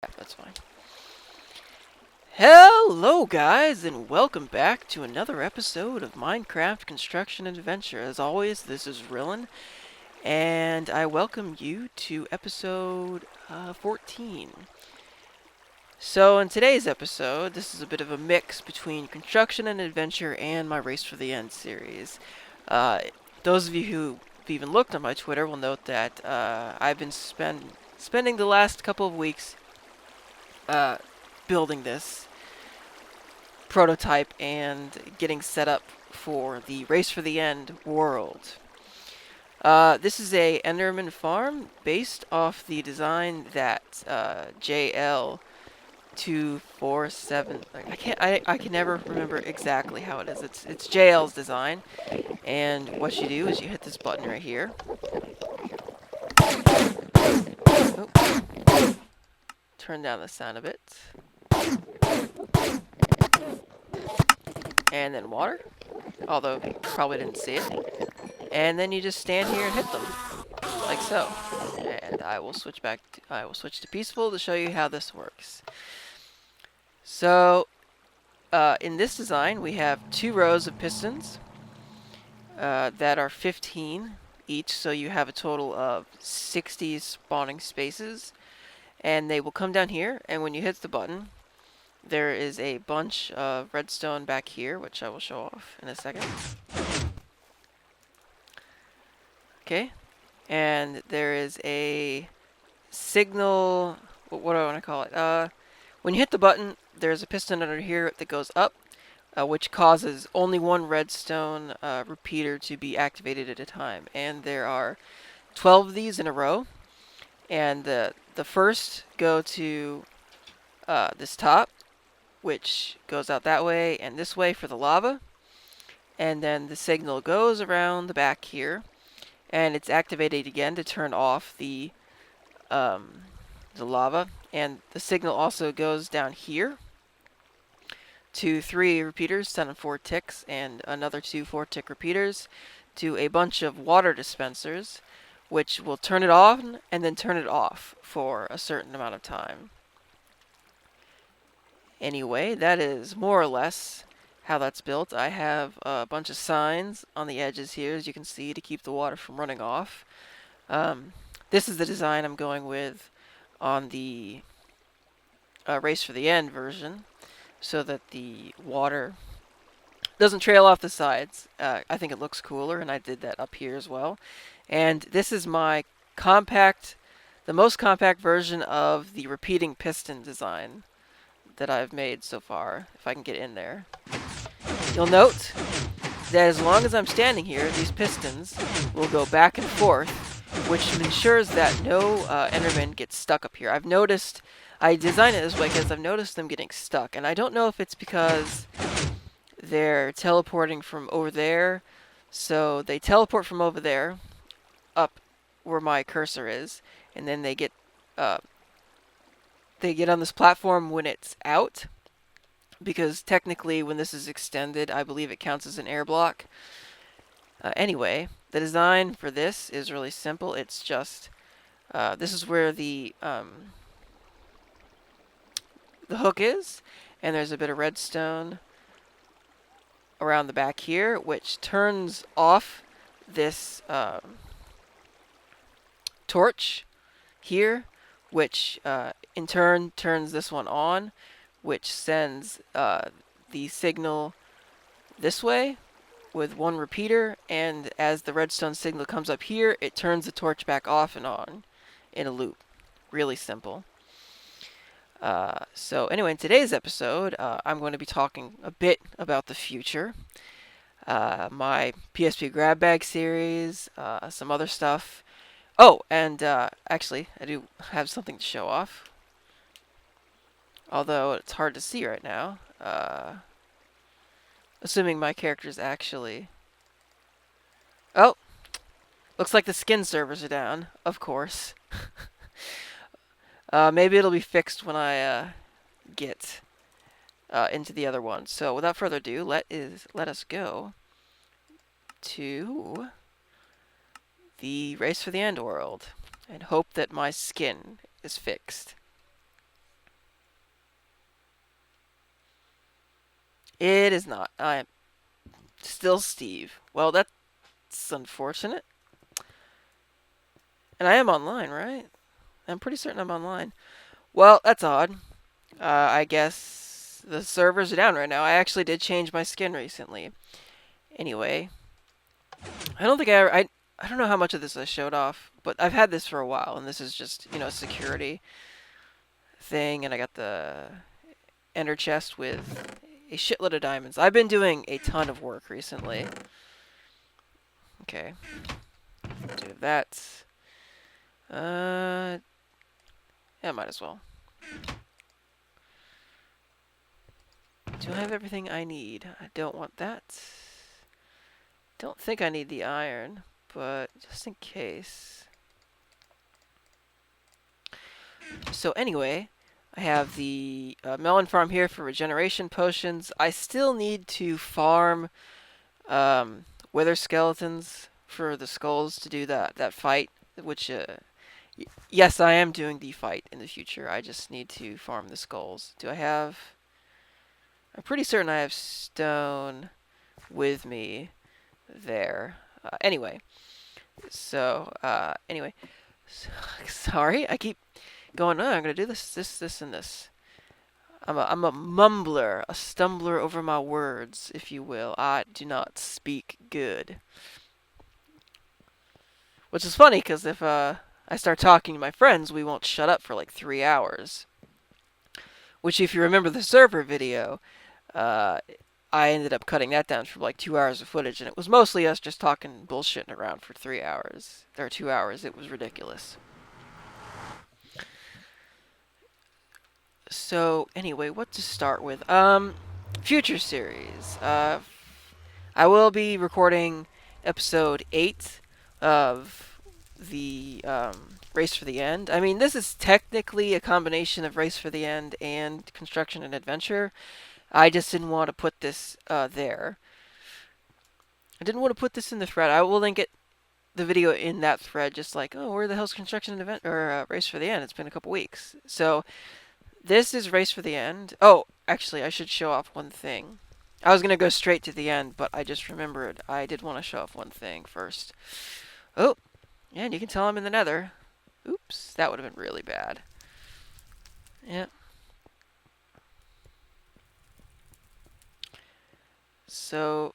Yeah, that's fine. Hello, guys, and welcome back to another episode of Minecraft Construction Adventure. As always, this is Rillan, and I welcome you to episode 14. So, in today's episode, this is a bit of a mix between construction and adventure and my Race for the End series. Uh, those of you who have even looked on my Twitter will note that I've been spending the last couple of weeks uh, building this prototype and getting set up for the Race for the End world. This is a Enderman farm based off the design that JL 247. I can never remember exactly how it is. It's JL's design, and what you do is you hit this button right here. Oh, turn down the sound a bit, and then water. Although you probably didn't see it. And then you just stand here and hit them, like so. And I will switch to peaceful to show you how this works. So, in this design, we have 2 rows of pistons that are 15 each, so you have a total of 60 spawning spaces. And they will come down here, and when you hit the button, there is a bunch of redstone back here, which I will show off in a second. Okay, and there is a signal. What do I want to call it? When you hit the button, there's a piston under here that goes up, which causes only one redstone repeater to be activated at a time. And there are 12 of these in a row. And the first go to this top, which goes out that way and this way for the lava. And then the signal goes around the back here, and it's activated again to turn off the lava. And the signal also goes down here to 3 repeaters, 10 and 4 ticks, and another 2 4-tick repeaters to a bunch of water dispensers, which will turn it on and then turn it off for a certain amount of time. Anyway, that is more or less how that's built. I have a bunch of signs on the edges here, as you can see, to keep the water from running off. This is the design I'm going with on the Race for the End version, so that the water doesn't trail off the sides. I think it looks cooler, and I did that up here as well. And this is my the most compact version of the repeating piston design that I've made so far, if I can get in there. You'll note that as long as I'm standing here, these pistons will go back and forth, which ensures that no Enderman gets stuck up here. I designed it this way because I've noticed them getting stuck, and I don't know if it's because they're teleporting from over there. So they teleport from over there up where my cursor is, and then they get on this platform when it's out, because technically when this is extended, I believe it counts as an air block. Anyway, the design for this is really simple. It's just this is where the hook is, and there's a bit of redstone around the back here, which turns off this torch here, which in turn turns this one on, which sends the signal this way with one repeater, and as the redstone signal comes up here, it turns the torch back off and on in a loop. Really simple. So anyway, in today's episode, I'm going to be talking a bit about the future, my PSP grab bag series, some other stuff. Oh, and actually, I do have something to show off, although it's hard to see right now. Assuming my character's actually... Oh! Looks like the skin servers are down, of course. Maybe it'll be fixed when I get into the other one. So without further ado, let us go to the Race for the End world and hope that my skin is fixed. It is not. I am still Steve. Well, that's unfortunate. And I am online, right? I'm pretty certain I'm online. Well, that's odd. I guess the servers are down right now. I actually did change my skin recently. Anyway, I don't think I don't know how much of this I showed off, but I've had this for a while, and this is just, a security thing, and I got the ender chest with a shitload of diamonds. I've been doing a ton of work recently. Okay. Do that. Yeah, might as well. Do I have everything I need? I don't want that. Don't think I need the iron, but just in case. So anyway, I have the melon farm here for regeneration potions. I still need to farm wither skeletons for the skulls to do that fight, which yes, I am doing the fight in the future. I just need to farm the skulls. Do I have... I'm pretty certain I have stone with me there. Anyway, sorry, I keep going, I'm gonna do this, and this. I'm a mumbler, a stumbler over my words, if you will. I do not speak good. Which is funny, because if I start talking to my friends, we won't shut up for like 3 hours. Which, if you remember the server video, I ended up cutting that down for like 2 hours of footage, and it was mostly us just talking bullshitting around for 3 hours. Or 2 hours. It was ridiculous. So, anyway, what to start with? Future series. I will be recording episode 8 of the Race for the End. I mean, this is technically a combination of Race for the End and Construction and Adventure. I just didn't want to put this there. I didn't want to put this in the thread. I will link the video in that thread, just like, oh, where the hell's Construction and Event or Race for the End? It's been a couple weeks. So this is Race for the End. Oh, actually, I should show off one thing. I was going to go straight to the end, but I just remembered I did want to show off one thing first. Oh, yeah, and you can tell I'm in the nether. Oops, that would have been really bad. Yeah. So,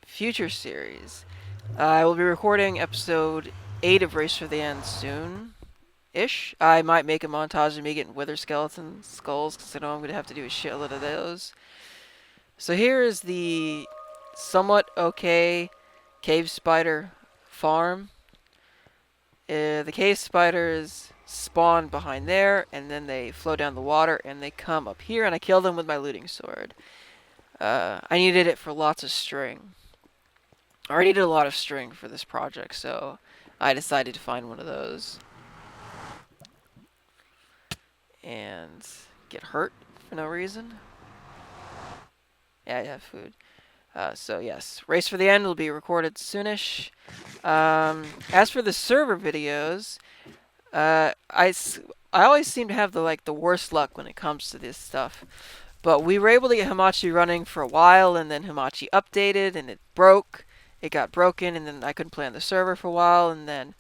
future series. I will be recording episode 8 of Race for the End soon-ish. I might make a montage of me getting wither skeleton skulls, because I know I'm going to have to do a shitload of those. So here is the somewhat okay cave spider farm. The cave spiders spawn behind there, and then they flow down the water, and they come up here, and I kill them with my looting sword. I needed it for lots of string. I already did a lot of string for this project, so I decided to find one of those. And get hurt for no reason. Yeah, I have food. So yes, Race for the End will be recorded soonish. As for the server videos, I always seem to have the worst luck when it comes to this stuff. But we were able to get Hamachi running for a while, and then Hamachi updated, and it broke. It got broken, and then I couldn't play on the server for a while, and then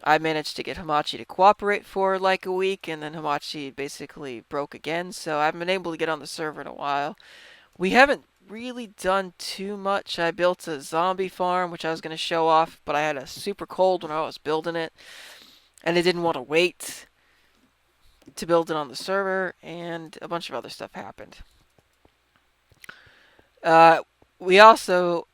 I managed to get Hamachi to cooperate for like a week, and then Hamachi basically broke again, so I haven't been able to get on the server in a while. We haven't really done too much. I built a zombie farm, which I was going to show off, but I had a super cold when I was building it, and I didn't want to wait to build it on the server, and a bunch of other stuff happened. We also,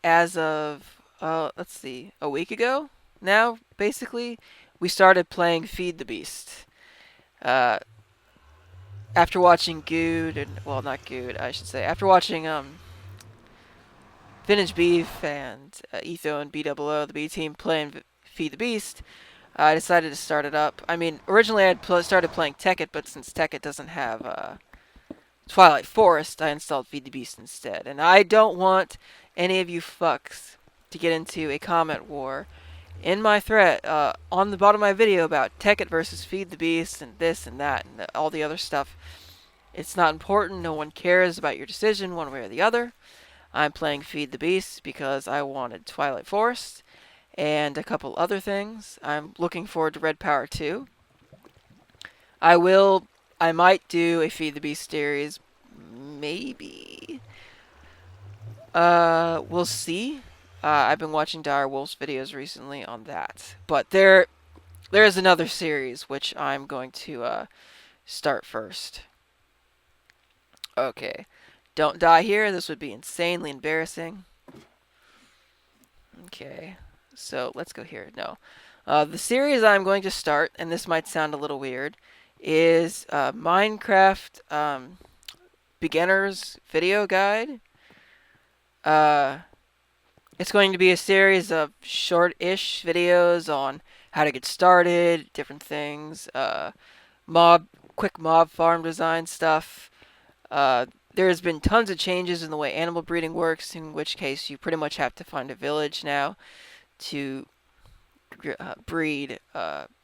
as of, let's see, a week ago now, basically, we started playing Feed the Beast. After watching Good, and, well, not Good, I should say, after watching, Vintage Beef and Etho and BOO, the B team, playing Feed the Beast, I decided to start it up. I mean, originally I had started playing Tekkit, but since Tekkit doesn't have Twilight Forest, I installed Feed the Beast instead. And I don't want any of you fucks to get into a comment war in my thread on the bottom of my video about Tekkit versus Feed the Beast and this and that and all the other stuff. It's not important. No one cares about your decision one way or the other. I'm playing Feed the Beast because I wanted Twilight Forest and a couple other things. I'm looking forward to Red Power 2. I will. I might do a Feed the Beast series. Maybe. We'll see. I've been watching Dire Wolf's videos recently on that. But there is another series which I'm going to start first. Okay. Don't die here. This would be insanely embarrassing. Okay. So let's go here. No. The series I'm going to start, and this might sound a little weird, is Minecraft Beginner's Video Guide. It's going to be a series of short-ish videos on how to get started, different things, quick mob farm design stuff. There's been tons of changes in the way animal breeding works, in which case you pretty much have to find a village now to breed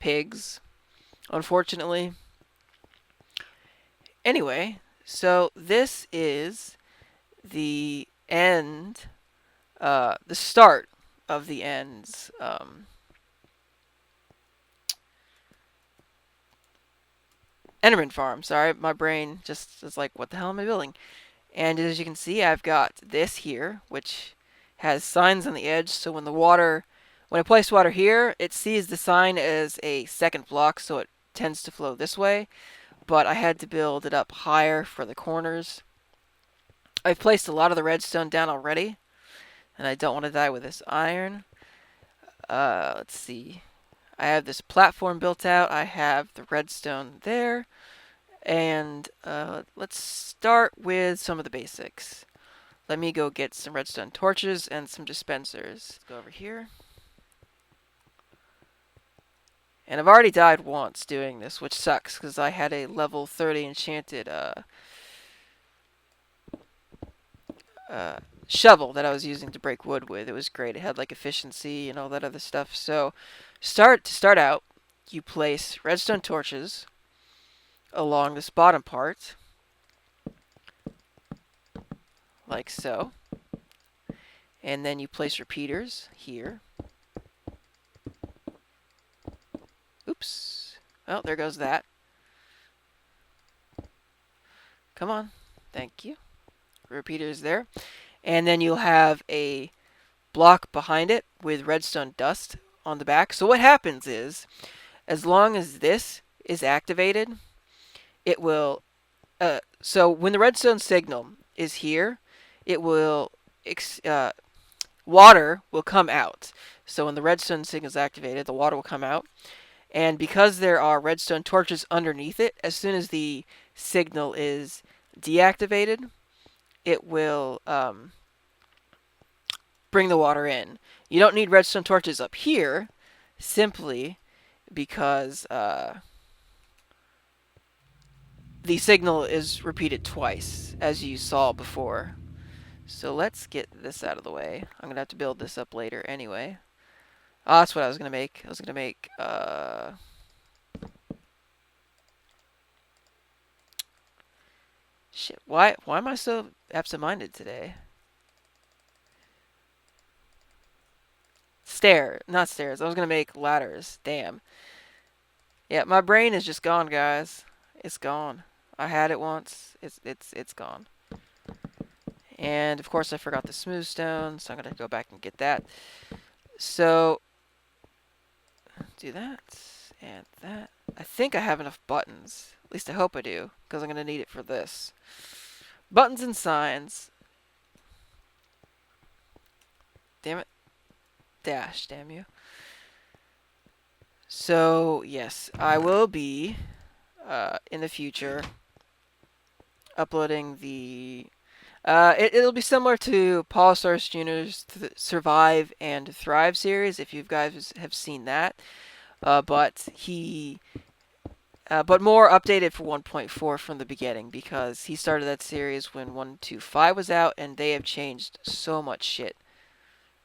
pigs, unfortunately. Anyway, so this is the end, the start of the ends. Enderfarm. Sorry, my brain just is like, what the hell am I building? And as you can see, I've got this here, which has signs on the edge. So when I place water here, it sees the sign as a second block, so it tends to flow this way. But I had to build it up higher for the corners. I've placed a lot of the redstone down already, and I don't want to die with this iron. Let's see. I have this platform built out. I have the redstone there. And let's start with some of the basics. Let me go get some redstone torches and some dispensers. Let's go over here. And I've already died once doing this, which sucks, because I had a level 30 enchanted shovel that I was using to break wood with. It was great. It had like efficiency and all that other stuff. So to start out, you place redstone torches along this bottom part, like so. And then you place repeaters here. Oops. Oh, there goes that. Come on. Thank you. Repeaters there. And then you'll have a block behind it with redstone dust on the back. So what happens is, as long as this is activated, it will... so when the redstone signal is here, it will... water will come out. So when the redstone signal is activated, the water will come out. And because there are redstone torches underneath it, as soon as the signal is deactivated, it will bring the water in. You don't need redstone torches up here, simply because the signal is repeated twice, as you saw before. So let's get this out of the way. I'm going to have to build this up later anyway. Oh, that's what I was going to make. I was going to make... Shit, why am I so absent-minded today? Not stairs. I was gonna make ladders. Damn. Yeah, my brain is just gone, guys. It's gone. I had it once. It's gone. And of course I forgot the smooth stone, so I'm gonna go back and get that. So do that and that. I think I have enough buttons. At least I hope I do, because I'm gonna need it for this. Buttons and signs. Damn it. Dash, damn you. So, yes, I will be, in the future, uploading the... it'll be similar to Paulosaurus Jr.'s Survive and Thrive series, if you guys have seen that. But more updated for 1.4 from the beginning, because he started that series when 1.2.5 was out, and they have changed so much shit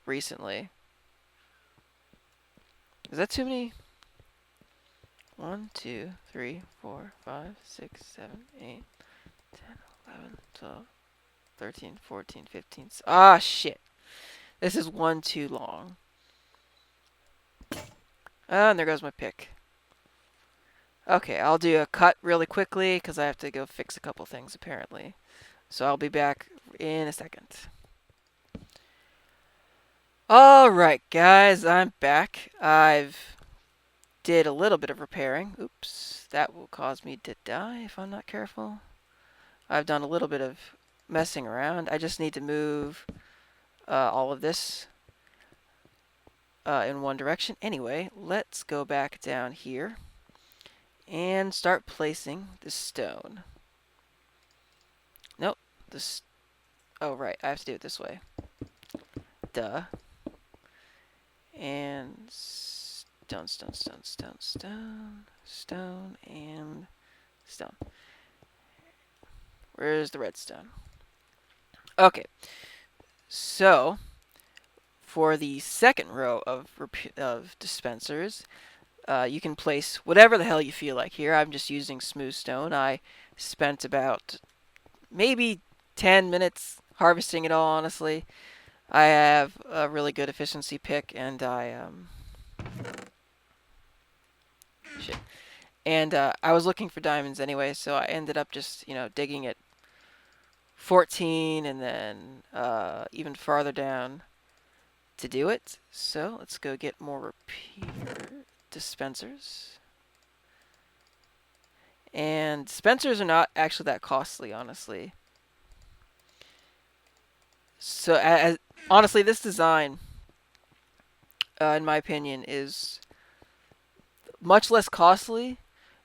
recently. Is that too many? 1, 2, 3, 4, 5, 6, 7, 8, 10, 11, 12, 13, 14, 15. Ah, shit. This is one too long. And there goes my pick. Okay, I'll do a cut really quickly because I have to go fix a couple things apparently. So I'll be back in a second. Alright guys, I'm back. I've did a little bit of repairing. Oops, that will cause me to die if I'm not careful. I've done a little bit of messing around. I just need to move all of this in one direction. Anyway, let's go back down here and start placing the stone. Nope, this. Oh right, I have to do it this way. Duh. And stone, stone, stone, stone, stone, stone, and stone. Where's the redstone? Okay, so for the second row of dispensers, you can place whatever the hell you feel like here. I'm just using smooth stone. I spent about maybe 10 minutes harvesting it all, honestly. I have a really good efficiency pick, and shit. And I was looking for diamonds anyway, so I ended up just, digging at 14 and then even farther down to do it. So let's go get more repeater dispensers. And dispensers are not actually that costly, honestly. So honestly, this design, in my opinion, is much less costly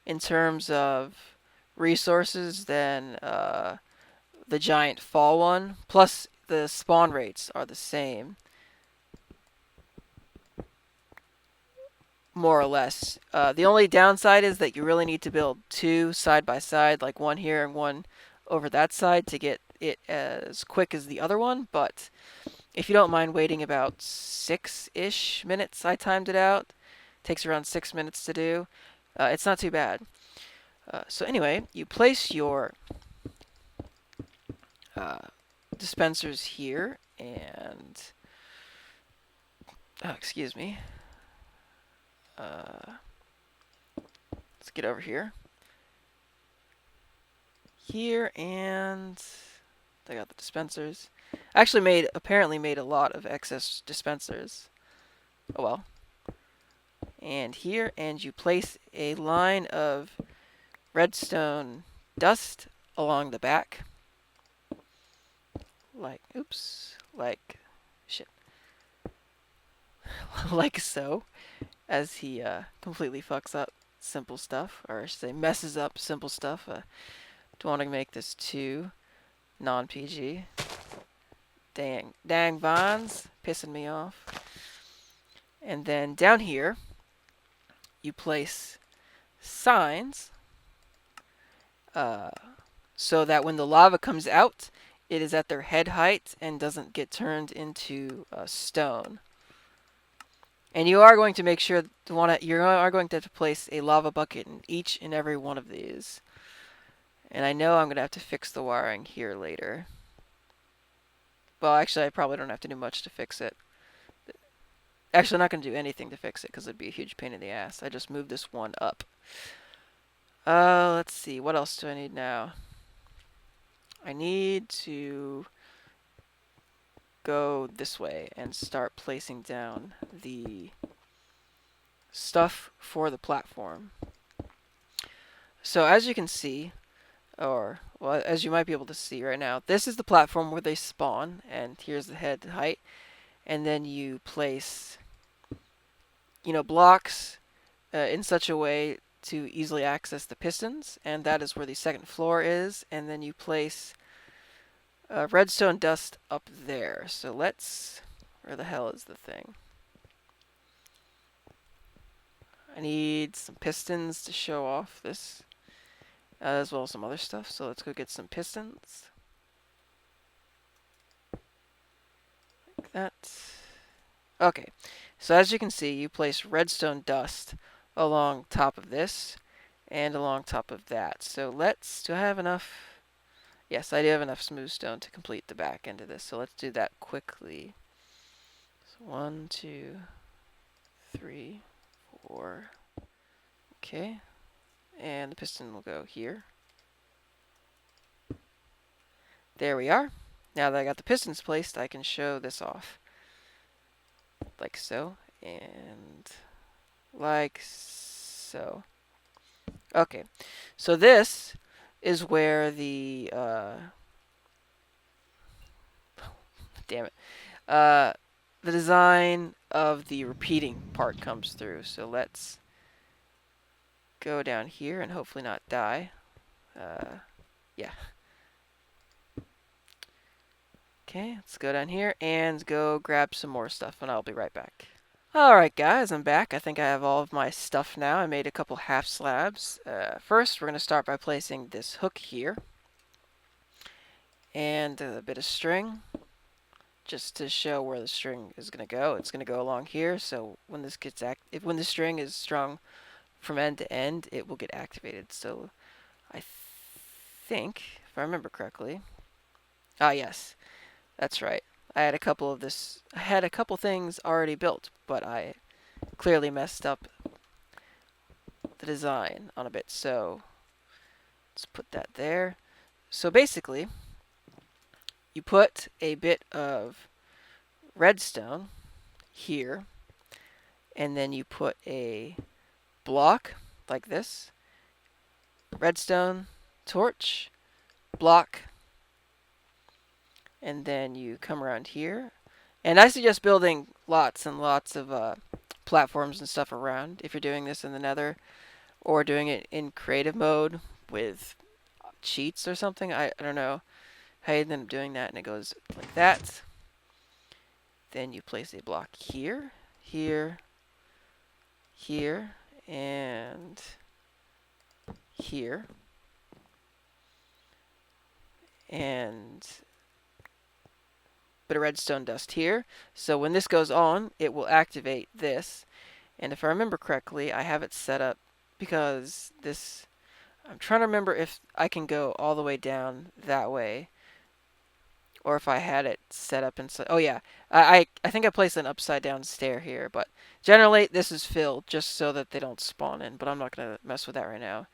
in terms of resources than the giant fall one. Plus, the spawn rates are the same, more or less. The only downside is that you really need to build two side by side, like one here and one over that side, to get it as quick as the other one. But if you don't mind waiting about 6-ish minutes, I timed it out. Takes around 6 minutes to do. It's not too bad. So anyway, you place your dispensers here, and excuse me. Let's get over here. Here, and I got the dispensers. I actually apparently made a lot of excess dispensers. Oh well. And here, and you place a line of redstone dust along the back. Shit. Like so, as he completely fucks up simple stuff, or I should say messes up simple stuff. Don't want to make this too non-PG. Dang vines, pissing me off. And then down here, you place signs so that when the lava comes out, it is at their head height and doesn't get turned into stone. And you are going to make sure you are going to have to place a lava bucket in each and every one of these. And I know I'm going to have to fix the wiring here later. Well, actually, I probably don't have to do much to fix it. Actually, I'm not going to do anything to fix it because it'd be a huge pain in the ass. I just moved this one up. Let's see. What else do I need now? I need to go this way and start placing down the stuff for the platform. So as you can see, or well, as you might be able to see right now, this is the platform where they spawn, and here's the head height. And then you place, blocks in such a way to easily access the pistons, and that is where the second floor is. And then you place redstone dust up there. So where the hell is the thing? I need some pistons to show off this, as well as some other stuff. So let's go get some pistons. Like that. Okay, so as you can see, you place redstone dust along top of this and along top of that. So do I have enough? Yes, I do have enough smooth stone to complete the back end of this, so let's do that quickly. So 1, 2, 3, 4. Okay, and the piston will go here. There we are. Now that I got the pistons placed, I can show this off. Like so, and like so. Okay, so this is where the, damn it, the design of the repeating part comes through. So let's go down here and hopefully not die. Yeah. Okay, let's go down here and go grab some more stuff, and I'll be right back. Alright guys, I'm back. I think I have all of my stuff now. I made a couple half slabs. First, we're going to start by placing this hook here. And a bit of string, just to show where the string is going to go. It's going to go along here, so when this gets when the string is strung from end to end, it will get activated. So I think, if I remember correctly, yes, that's right. I had a couple things already built, but I clearly messed up the design on a bit. So let's put that there. So basically, you put a bit of redstone here, and then you put a block like this, redstone, torch, block, and then you come around here. And I suggest building lots and lots of platforms and stuff around if you're doing this in the nether, or doing it in creative mode with cheats or something. I don't know how you end up doing that, and it goes like that. Then you place a block here, here, here, and here, and bit of redstone dust here. So when this goes on, it will activate this. And if I remember correctly, I have it set up because this, I'm trying to remember if I can go all the way down that way, or if I had it set up inside. Oh yeah, I think I placed an upside down stair here, but generally this is filled just so that they don't spawn in, but I'm not going to mess with that right now.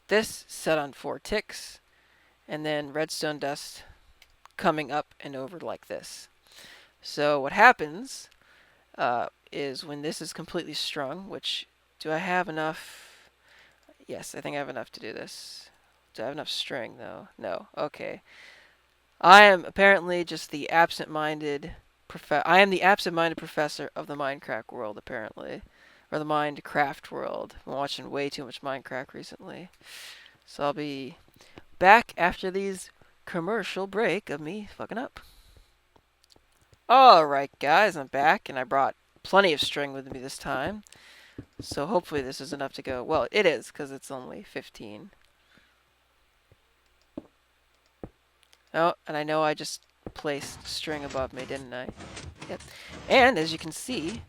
This set on 4 ticks, and then redstone dust coming up and over like this. So what happens is when this is completely strung, which, do I have enough? Yes, I think I have enough to do this. Do I have enough string though? No. Okay. I am apparently just the absent-minded I am the absent-minded professor of the Minecraft world, apparently. Or the Minecraft world. I'm watching way too much Minecraft recently. So I'll be back after these commercial break of me fucking up. Alright guys, I'm back, and I brought plenty of string with me this time. So hopefully this is enough to go. Well, it is, because it's only 15. Oh, and I know I just placed string above me, didn't I? Yep. And as you can see,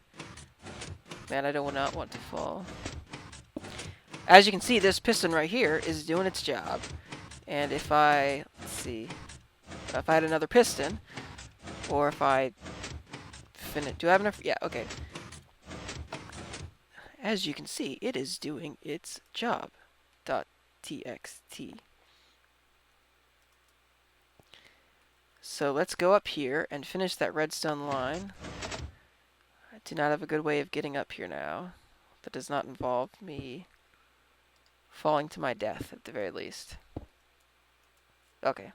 man, I do not want to fall. As you can see, this piston right here is doing its job. And if I, let's see, if I had another piston, or if I finish, do I have enough? Yeah, okay. As you can see, it is doing its job. .txt. So let's go up here and finish that redstone line. I do not have a good way of getting up here now. That does not involve me falling to my death, at the very least. Okay.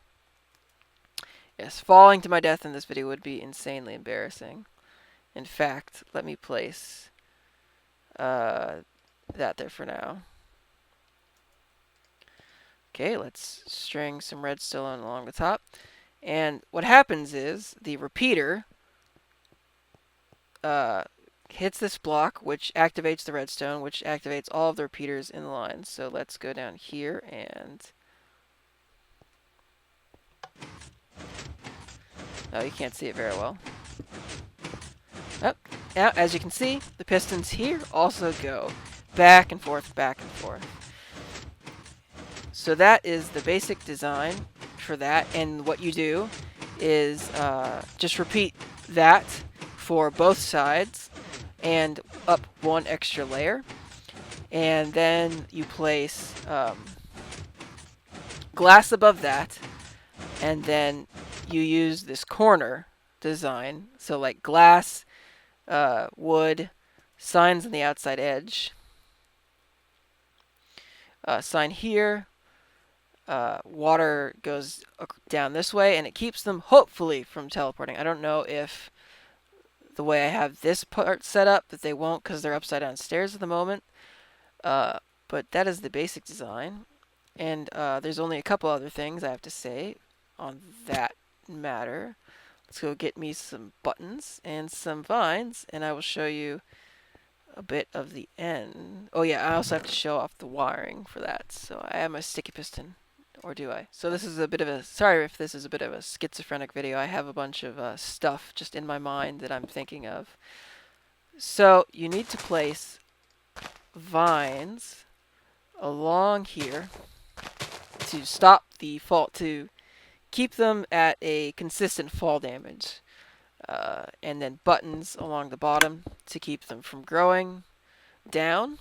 Yes, falling to my death in this video would be insanely embarrassing. In fact, let me place that there for now. Okay, let's string some redstone along the top. And what happens is the repeater hits this block, which activates the redstone, which activates all of the repeaters in the line. So let's go down here and... Oh, you can't see it very well. Oh, now, as you can see, the pistons here also go back and forth, back and forth. So that is the basic design for that, and what you do is just repeat that for both sides and up one extra layer, and then you place glass above that, and then you use this corner design, so like glass, wood, signs on the outside edge, sign here, water goes down this way, and it keeps them hopefully from teleporting. I don't know if the way I have this part set up that they won't, because they're upside down stairs at the moment. But that is the basic design, and there's only a couple other things I have to say on that matter. Let's go get me some buttons and some vines, and I will show you a bit of the end. Oh yeah, I also have to show off the wiring for that. So I have my sticky piston, or do I? So this is a bit of a, sorry if this is a bit of a schizophrenic video. I have a bunch of stuff just in my mind that I'm thinking of. So you need to place vines along here to stop the fall, to keep them at a consistent fall damage. And then buttons along the bottom to keep them from growing down.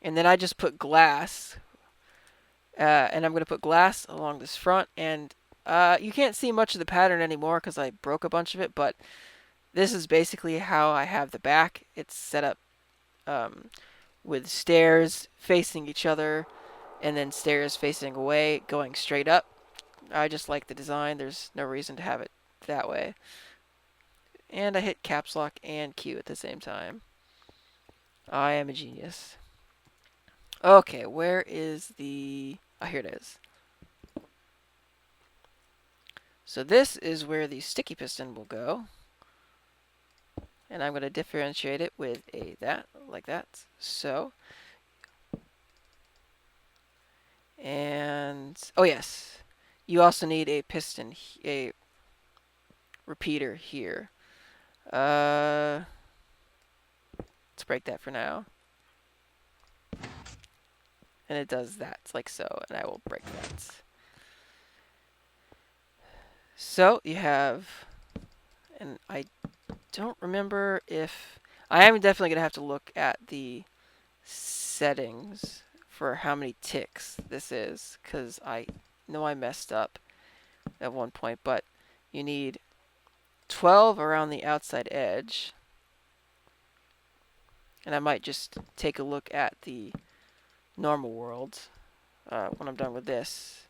And then I just put glass, and I'm going to put glass along this front. And you can't see much of the pattern anymore because I broke a bunch of it, but this is basically how I have the back. It's set up with stairs facing each other, and then stairs facing away, going straight up. I just like the design. There's no reason to have it that way. And I hit caps lock and Q at the same time. I am a genius. Okay, where is the... Oh, here it is. So this is where the sticky piston will go. And I'm going to differentiate it with a that, like that. So. And, oh yes. You also need a piston, a repeater here. Let's break that for now. And it does that, like so, and I will break that. So you have, and I don't remember if, I am definitely going to have to look at the settings for how many ticks this is, because I know I messed up at one point, but you need 12 around the outside edge. And I might just take a look at the normal world when I'm done with this.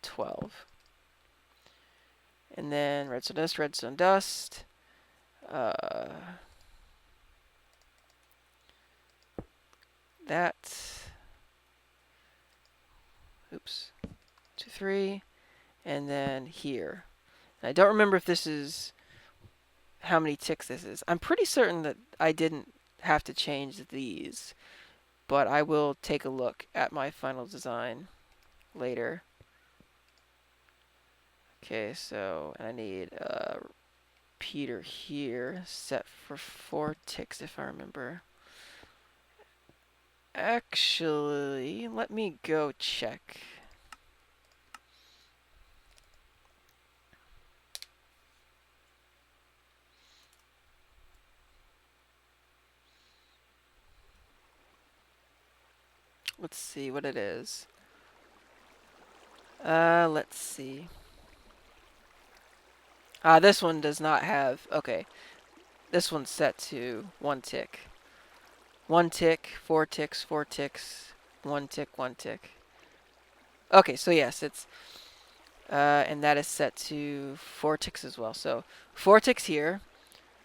12. And then redstone dust, redstone dust. That. Oops. 2, 3. And then here. And I don't remember if this is how many ticks this is. I'm pretty certain that I didn't have to change these, but I will take a look at my final design later. Okay, so I need a repeater here set for 4 ticks if I remember. Actually, let me go check. Let's see what it is. Let's see. This one does not have, okay. This one's set to 1 tick. 1 tick, 4 ticks, 4 ticks, 1 tick, 1 tick. Okay, so yes, it's, and that is set to 4 ticks as well. So 4 ticks here,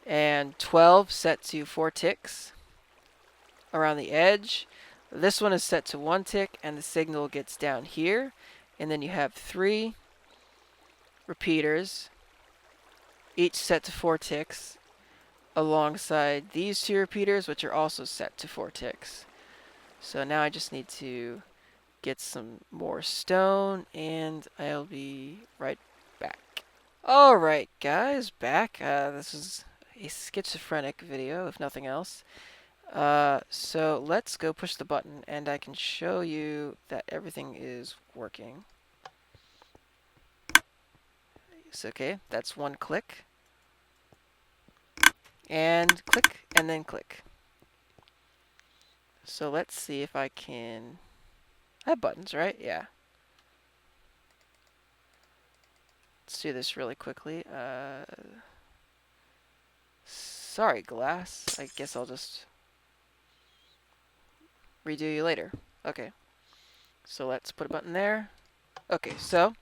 and 12 set to 4 ticks around the edge. This one is set to 1 tick, and the signal gets down here. And then you have 3 repeaters, each set to 4 ticks, alongside these 2 repeaters, which are also set to 4 ticks. So now I just need to get some more stone, and I'll be right back. Alright guys, back. This is a schizophrenic video, if nothing else. So let's go push the button, and I can show you that everything is working. It's okay. That's one click. And click, and then click. So let's see if I can... I have buttons, right? Yeah. Let's do this really quickly. Sorry, glass. I guess I'll just redo you later. Okay. So let's put a button there. Okay, so...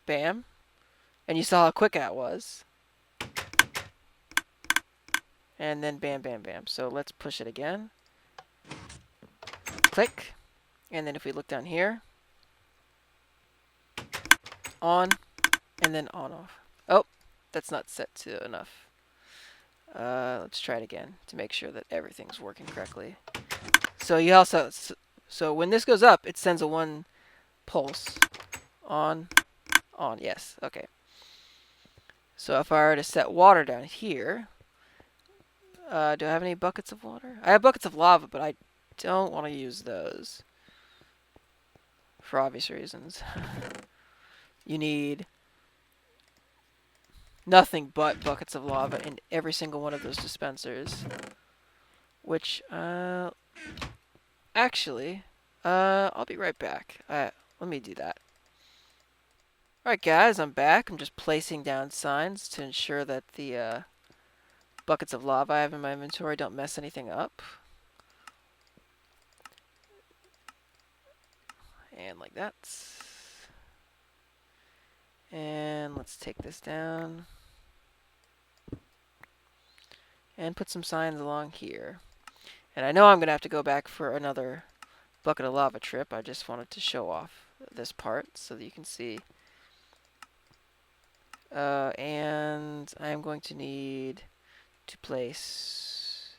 Bam. And you saw how quick that was. And then bam, bam, bam. So let's push it again. Click. And then if we look down here, on, and then on off. Oh, that's not set to enough. Let's try it again to make sure that everything's working correctly. So you also, so when this goes up, it sends a one pulse. On, yes, okay. So if I were to set water down here, do I have any buckets of water? I have buckets of lava, but I don't want to use those. For obvious reasons. You need nothing but buckets of lava in every single one of those dispensers. Which, actually, I'll be right back. Let me do that. Alright guys, I'm back. I'm just placing down signs to ensure that the buckets of lava I have in my inventory don't mess anything up. And like that. And let's take this down. And put some signs along here. And I know I'm going to have to go back for another bucket of lava trip. I just wanted to show off this part so that you can see. And I'm going to need to place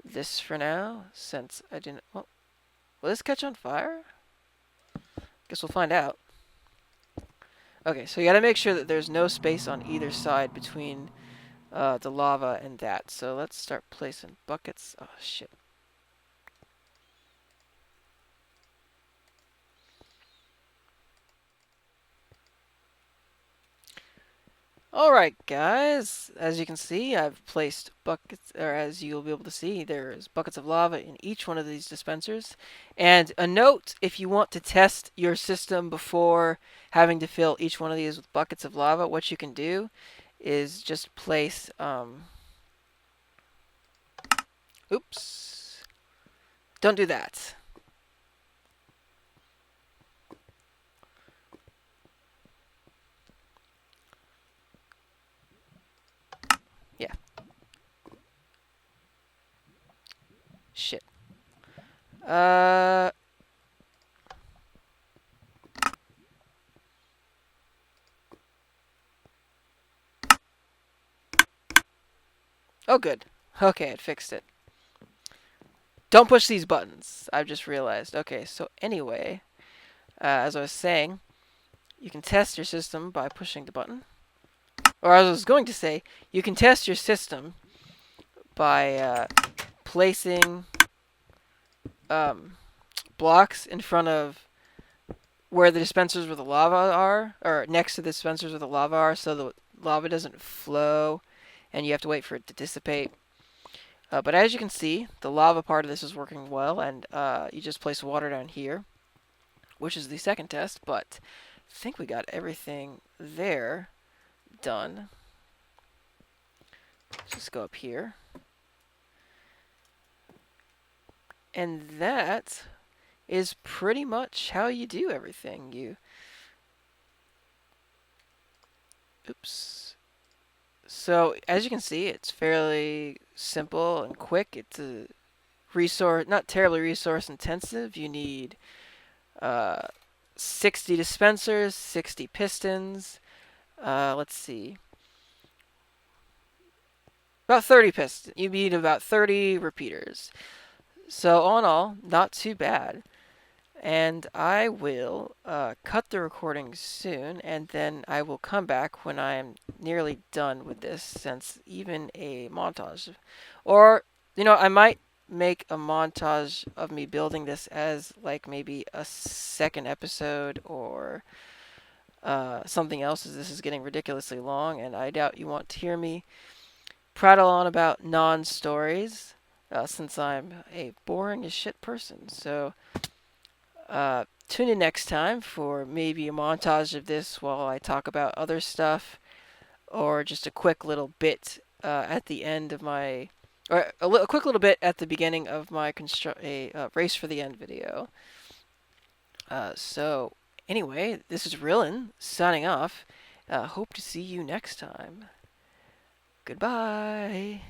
this for now, since I didn't... Well, will this catch on fire? Guess we'll find out. Okay, so you gotta make sure that there's no space on either side between the lava and that. So let's start placing buckets. Oh, shit. Alright guys, as you can see, I've placed buckets, or as you'll be able to see, there's buckets of lava in each one of these dispensers. And a note, if you want to test your system before having to fill each one of these with buckets of lava, what you can do is just place, oops, don't do that. Yeah. Shit. Oh good. Okay, it fixed it. Don't push these buttons. I've just realized. Okay, so anyway, as I was saying, you can test your system by pushing the button. Or as I was going to say, you can test your system by placing blocks in front of where the dispensers with the lava are, or next to the dispensers with the lava are, so the lava doesn't flow and you have to wait for it to dissipate. But as you can see, the lava part of this is working well, and you just place water down here, which is the second test, but I think we got everything there done. Let's just go up here. And that is pretty much how you do everything. Oops. So, as you can see, it's fairly simple and quick. It's a resource, not terribly resource intensive. You need 60 dispensers, 60 pistons. Let's see. About 30 pistons. You need about 30 repeaters. So, all in all, not too bad. And I will cut the recording soon, and then I will come back when I am nearly done with this, since even a montage, or I might make a montage of me building this as like maybe a second episode or something else, as this is getting ridiculously long, and I doubt you want to hear me prattle on about non-stories, since I'm a boring as shit person. So tune in next time for maybe a montage of this while I talk about other stuff, or just a quick little bit at the end of my, or a quick little bit at the beginning of my race for the end video. So anyway, this is Rillan signing off. Hope to see you next time. Goodbye.